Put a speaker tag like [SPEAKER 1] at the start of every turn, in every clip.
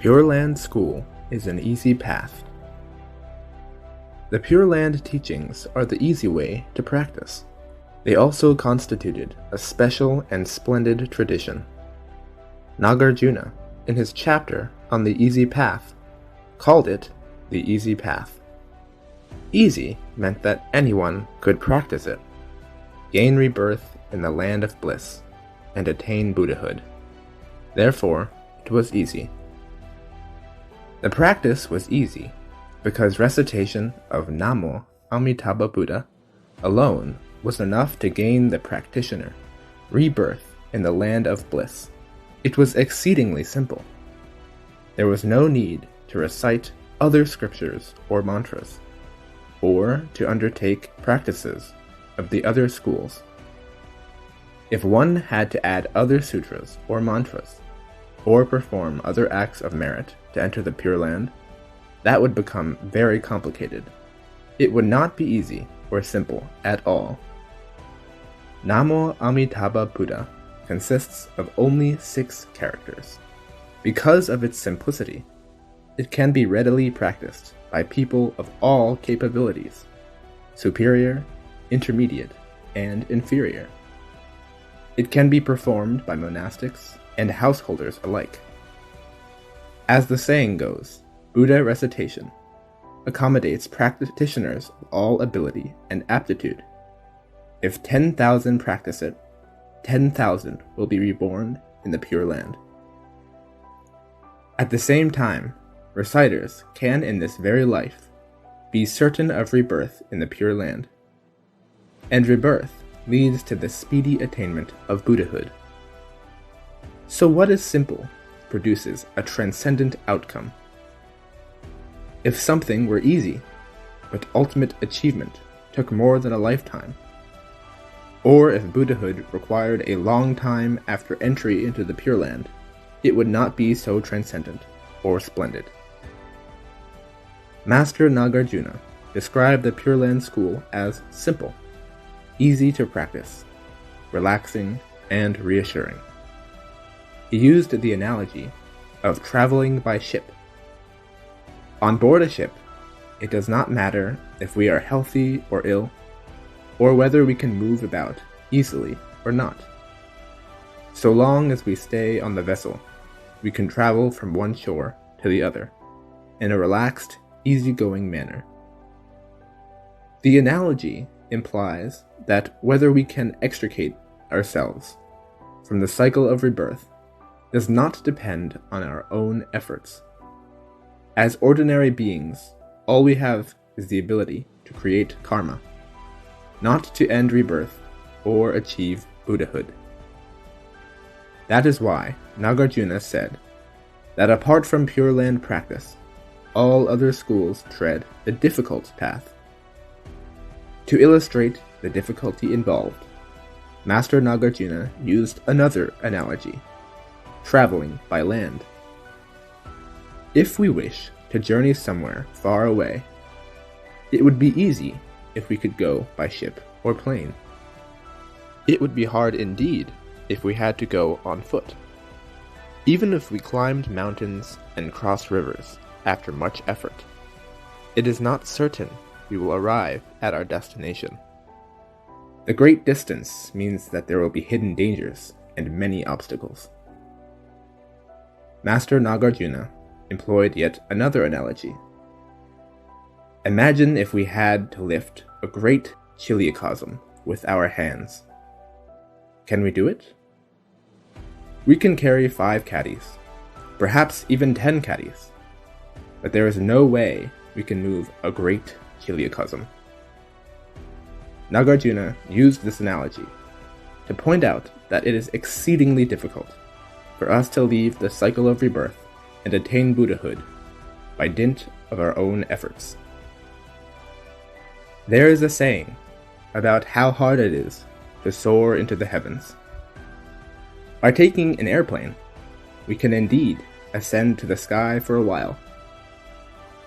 [SPEAKER 1] Pure Land School is an easy path. The Pure Land teachings are the easy way to practice. They also constituted a special and splendid tradition. Nagarjuna, in his chapter on the easy path, called it the easy path. Easy meant that anyone could practice it, gain rebirth in the Land of Bliss, and attain Buddhahood. Therefore, it was easy. The practice was easy because recitation of Namo Amitabha Buddha alone was enough to gain the practitioner rebirth in the Land of Bliss. It was exceedingly simple. There was no need to recite other scriptures or mantras, or to undertake practices of the other schools. If one had to add other sutras or mantras, or perform other acts of merit to enter the Pure Land, that would become very complicated. It would not be easy or simple at all. Namo Amitabha Buddha consists of only 6 characters. Because of its simplicity, it can be readily practiced by people of all capabilities, superior, intermediate, and inferior. It can be performed by monastics and householders alike. As the saying goes, Buddha recitation accommodates practitioners of all ability and aptitude. If 10,000 practice it, 10,000 will be reborn in the Pure Land. At the same time, reciters can in this very life be certain of rebirth in the Pure Land. And rebirth leads to the speedy attainment of Buddhahood. So what is simple produces a transcendent outcome. If something were easy, but ultimate achievement took more than a lifetime, or if Buddhahood required a long time after entry into the Pure Land, it would not be so transcendent or splendid. Master Nagarjuna described the Pure Land school as simple, easy to practice, relaxing, and reassuring. He used the analogy of traveling by ship. On board a ship, it does not matter if we are healthy or ill, or whether we can move about easily or not. So long as we stay on the vessel, we can travel from one shore to the other in a relaxed, easygoing manner. The analogy implies that whether we can extricate ourselves from the cycle of rebirth does not depend on our own efforts. As ordinary beings, all we have is the ability to create karma, not to end rebirth or achieve Buddhahood. That is why Nagarjuna said that apart from Pure Land practice, all other schools tread the difficult path. To illustrate the difficulty involved, Master Nagarjuna used another analogy: traveling by land. If we wish to journey somewhere far away, it would be easy if we could go by ship or plane. It would be hard indeed if we had to go on foot. Even if we climbed mountains and crossed rivers after much effort, it is not certain we will arrive at our destination. The great distance means that there will be hidden dangers and many obstacles. Master Nagarjuna employed yet another analogy. Imagine if we had to lift a great chiliocosm with our hands. Can we do it? We can carry 5 caddies, perhaps even 10 caddies, but there is no way we can move a great chiliocosm. Nagarjuna used this analogy to point out that it is exceedingly difficult for us to leave the cycle of rebirth and attain Buddhahood by dint of our own efforts. There is a saying about how hard it is to soar into the heavens. By taking an airplane, we can indeed ascend to the sky for a while.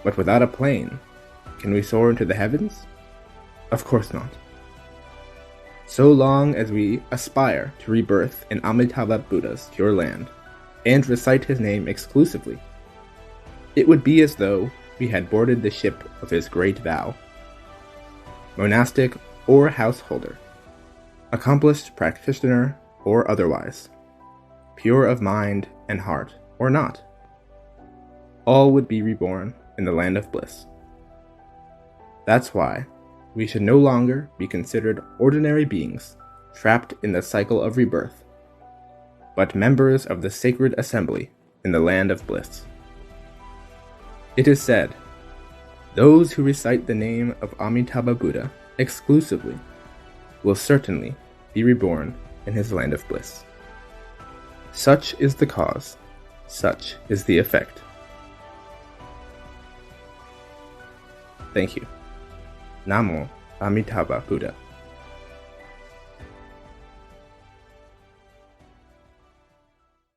[SPEAKER 1] But without a plane, can we soar into the heavens? Of course not. So long as we aspire to rebirth in Amitabha Buddha's Pure Land, and recite his name exclusively, It would be as though we had boarded the ship of his great vow. Monastic or householder, accomplished practitioner or otherwise, pure of mind and heart or not, all would be reborn in the land of bliss. That's why we should no longer be considered ordinary beings trapped in the cycle of rebirth, but members of the sacred assembly in the land of bliss. It is said, those who recite the name of Amitabha Buddha exclusively will certainly be reborn in his land of bliss. Such is the cause, such is the effect. Thank you. Namo Amitabha Buddha.